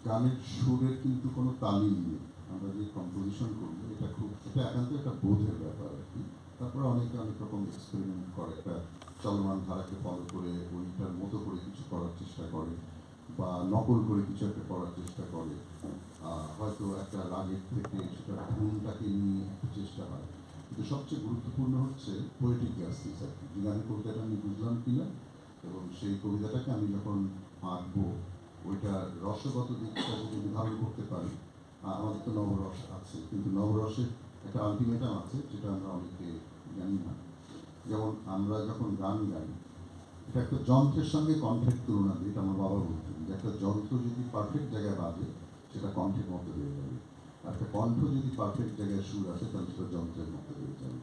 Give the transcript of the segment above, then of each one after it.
গানের সুরের কিন্তু কোনো তালিম নেই। আমরা যে কম্পোজিশন করবো এটা একান্ত একটা বোধের ব্যাপার আর কি। তারপরে অনেকে অনেক রকম এক্সপেরিমেন্ট করে, একটা চলমান ধারাকে ফলো করে ওইটার মতো করে কিছু করার চেষ্টা করে, বা নকল করে কিছু একটা করার চেষ্টা করে। হয়তো একটা রাগের থেকে সেটা ধুনটাকে নিয়ে একটা চেষ্টা হয়। কিন্তু সবচেয়ে গুরুত্বপূর্ণ হচ্ছে পোয়েটিক জাস্টিস আর কি। যে গানের কবিতাটা আমি বুঝলাম কিনা, এবং সেই কবিতাটাকে আমি যখন আঁকবো ওইটার রসগত দিকটা যদি আমি ধারণ করতে পারি। আমাদের তো নবরস আছে, কিন্তু নবরসের একটা আলটিমেটাম আছে যেটা আমরা অনেকে জানি না। যেমন আমরা যখন গান গাই, এটা একটা যন্ত্রের সঙ্গে কণ্ঠের তুলনা দিই। এটা আমার বাবা বলতেন যে একটা যন্ত্র যদি পারফেক্ট জায়গায় বাজে সেটা কণ্ঠের মতো হয়ে যাবে, আর একটা কণ্ঠ যদি পারফেক্ট জায়গায় সুর আসে তাহলে সেটা যন্ত্রের মতো হয়ে যাবে।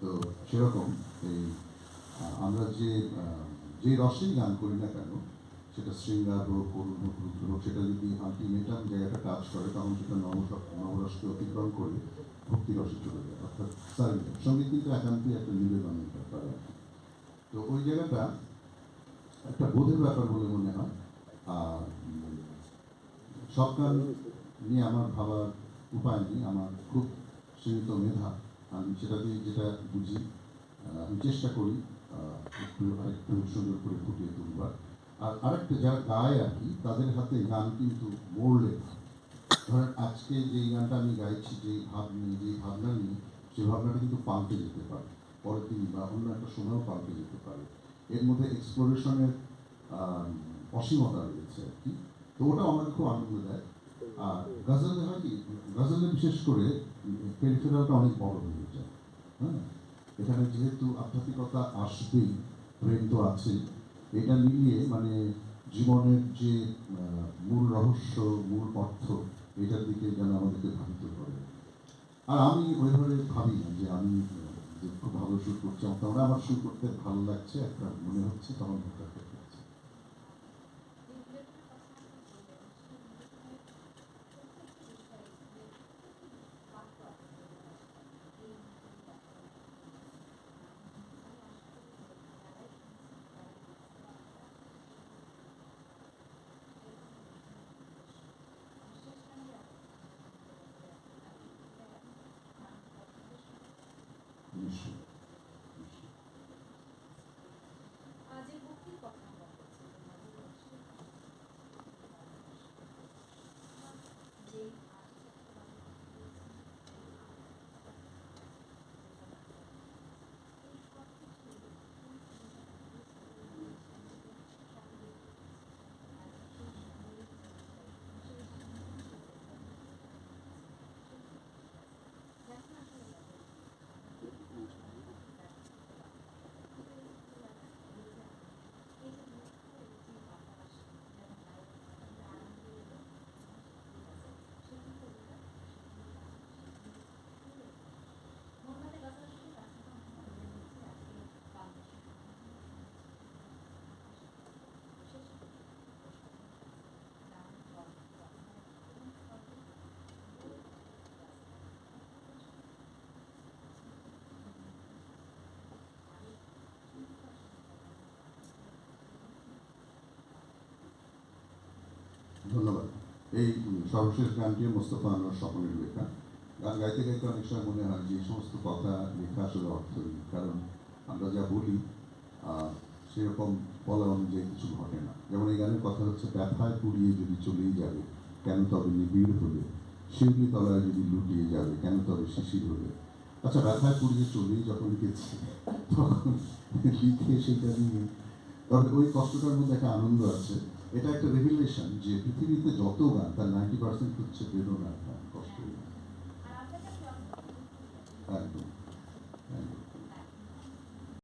তো সেরকম এই আমরা যে রসেই গান করি না কেন, সেটা শৃঙ্গার হোক, করুণ হোক, রুদ্র হোক, সেটা যদি আলটিমেটাম জায়গাটা কাজ করে তখন সেটা নবরসকে অতিক্রম করে ভক্তি রসে চলে যায়, অর্থাৎ সারেন্ডার। সঙ্গীত কিন্তু একান্তই একটা নিবেদনের ব্যাপার। তো ওই জায়গাটা একটা বোধের ব্যাপার বলে মনে হয়। আর সব গান নিয়ে আমার ভাবার উপায় নেই, আমার খুব সীমিত মেধা। আমি সেটা দিয়ে যেটা বুঝি আমি চেষ্টা করি আরেকটু সুন্দর করে ফুটিয়ে তুলবার। আর আরেকটা যারা গায় আর কি, তাদের হাতে গান কিন্তু মরলে, ধরেন আজকে যেই গানটা আমি গাইছি, যেই ভাব নিয়ে, যেই ভাবনা নিয়ে, সেই ভাবনাটা কিন্তু পাল্টে যেতে পারে পরের দিন বা অন্য একটা সময়ও পাল্টে যেতে পারে। এর মধ্যে এক্সপ্লোরেশনের অসীমতা রয়েছে আর কি। তো ওটা আমাকে খুব আনন্দ দেয়। আর গজলে হয় কি, গজলে বিশেষ করে পেরিফেরালটা অনেক বড় হয়ে যায়। হ্যাঁ, এখানে যেহেতু আধ্যাত্মিকতা আসবেই, প্রেম তো আছেই, এটা মিলিয়ে মানে জীবনের যে মূল রহস্য, মূল অর্থ, এটার দিকে যেন আমাদেরকে ধাবিত করে। আর আমি ওইভাবে ভাবি না যে আমি যে খুব ভালো সুর করছি, তখন আমার সুর করতে ভালো লাগছে, একটা মনে হচ্ছে, তখন একটা করছি। নিশ্চয়ই, নিশ্চয়ই। ধন্যবাদ। এই সর্বশেষ গানটিও মোস্তফা আনোয়ার স্বপনের লেখা। গান গাইতে গাইতে অনেক সময় মনে হয় যে এই সমস্ত কথা লেখা আসলে অর্থহীন, কারণ আমরা যা বলি সেরকম বলা অনুযায়ী কিছু ঘটে না। যেমন এই গানের কথা হচ্ছে, ব্যথায় পুড়িয়ে যদি চলেই যাবে কেন তবে নিবিড় হলে, শিউলি তলায় যদি লুটিয়ে যাবে কেন তবে শিশির হলে। আচ্ছা, ব্যথায় পুড়িয়ে চলেই যখন গেছে তখন লিখে সেটা নিয়ে, তবে ওই কষ্টটার মধ্যে একটা আনন্দ আছে। এটা একটা রেভিলেশন যে পৃথিবীতে যত গান তার 90% হচ্ছে বেদনার গান।